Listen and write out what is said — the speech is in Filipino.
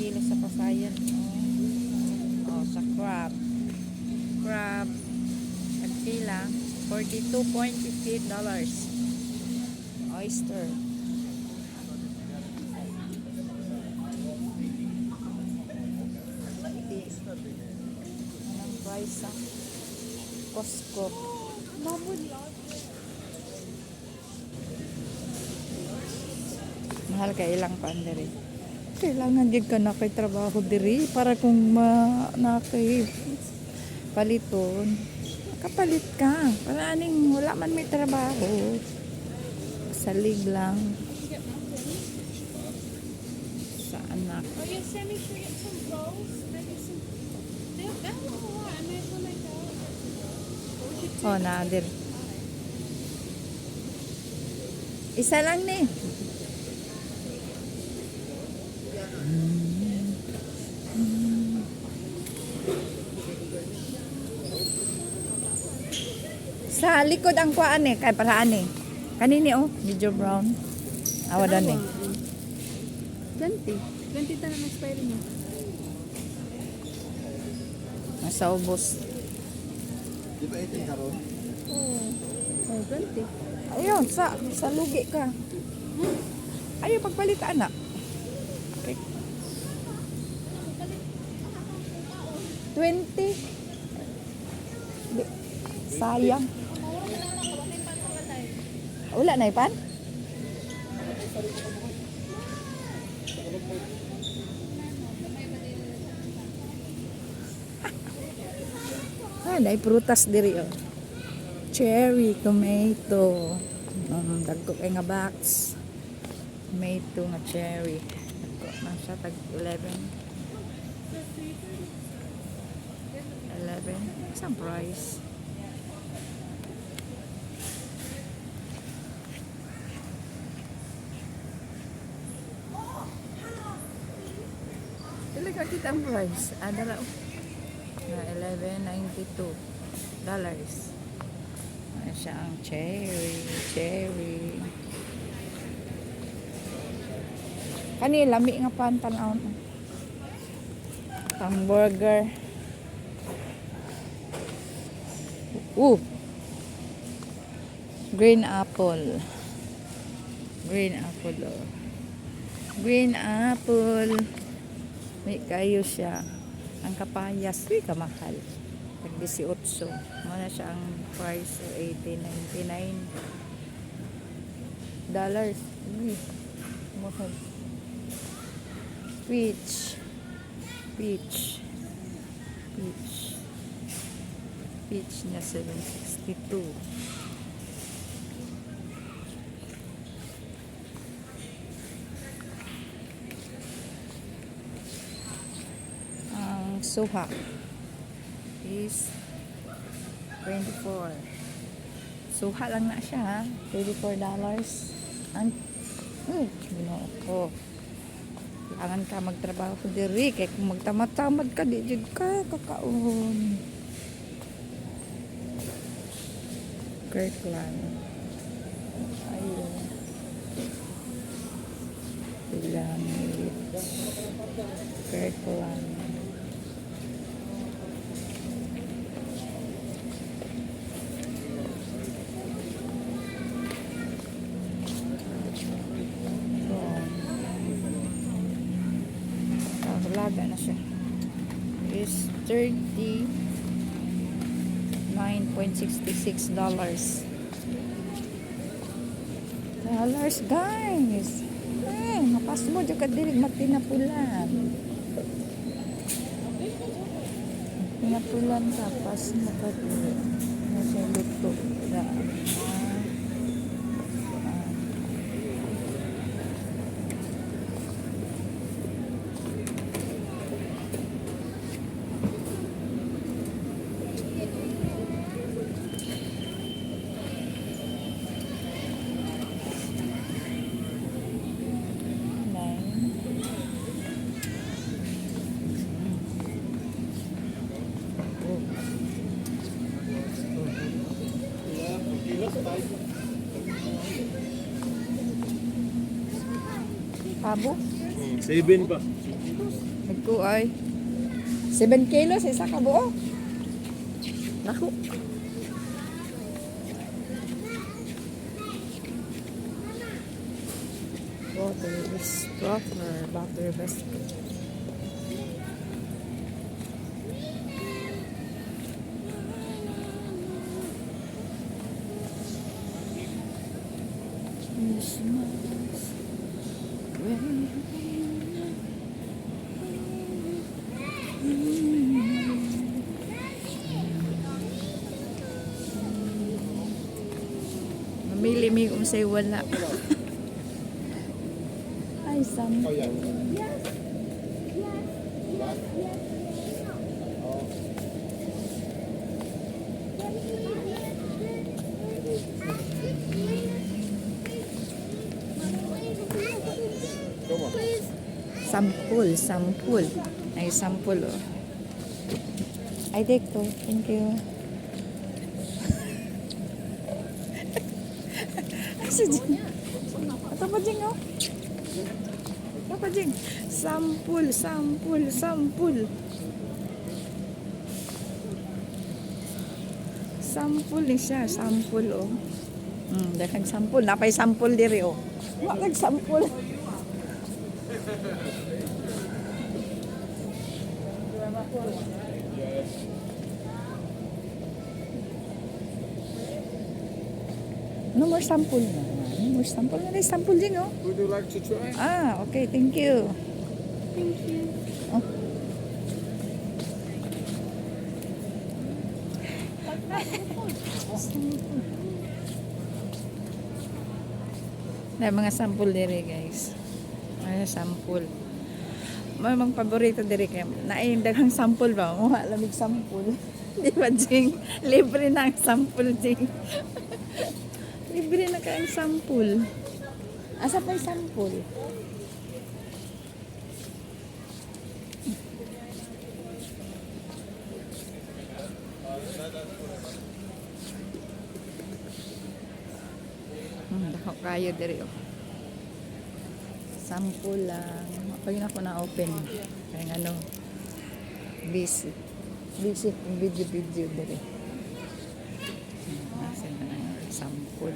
kilo sa Pasayan. Oh, sa crab. Crab. Nagpila. $42.58. Oyster. Anong price sa Costco? Mahal ka ilang pan diri. Kailangan gid ka na kay trabaho diri para kung nakay paliton. Kapalit ka. Para aning wala man may trabaho. Salig lang. Sa anak. Oh, yeah, Sammy should get some rolls. Maybe some. That's not a lot. I may as well make that. Oh, nadir. Isa lang ni. Sa likod ang kuan eh, kay paraan eh. Kanini oh, medyo brown. Awadan eh. 20. 20 tayo na expiry niya. Nasa ubos. Di ba 18 karon? Oh. Oh, 20. Ayun, sa lugi ka. Ayaw pagpalitan na. Okay. 20. Sayang. Wala na ipan? Dai prutas diri oh. Cherry, tomato. Dagko kay nga box. Tomato nga cherry. Dagko man siya tag 11. 11. Isang price. Talaga kita ang price. Dala na $11.92. Ayan siya ang cherry. Kani lami nga pan-tanawon. Hamburger. Green apple. Green apple. May kayo siya. Ang kapayas, kamahal. Tag 18. Muna siya ang price $18.99. Mahal. Peach niya $7.62. Ang suha is $24. Suha lang na siya ha. $24. Ang ginoo ko. Kailangan ka magtrabaho diri kay kung magtamad-tamad ka di jud ka kakaon. Kirkland. Ayun. Pilamit. Kirkland. Laga na siya is $39.66 guys. Mapas mo dyan ka dilig magtinapulan ka pas mo ka dilig nasa luto Pabo? 7 pa. Nagkuay. 7 kilos, isa ka buo. Naku. Water is butter biscuit. Christmas. Mamili mi kung sa'yo wala. Ay, Oh, yeah. Come on. Sampul. Ay, sampul, oh. Ay, dek to. Thank you. Ay, si Jing. Ito pa, Jing, oh. Ito pa, Jing. Sampul. Sampul ni siya. Sampul, oh. Daghang sampul. Napay sampul diri, oh. Wag sampul. No more sample na. No more sample na. Sample din, oh. Would you like to try? Ah, okay. Thank you. Thank you. Oh. Na mga sample diri, guys. Mga sample. May mga paborito diri kay naindaghang sample ba? Mga lamig sample. Di ba, Jing? Libre na ang sample, Jing. Libre na ka ang sample. Asa pa yung sample? Dako kayo diri, oh. Sample lang. Pag na ako na-open. Kaya ano, busy yung video diri. Sample.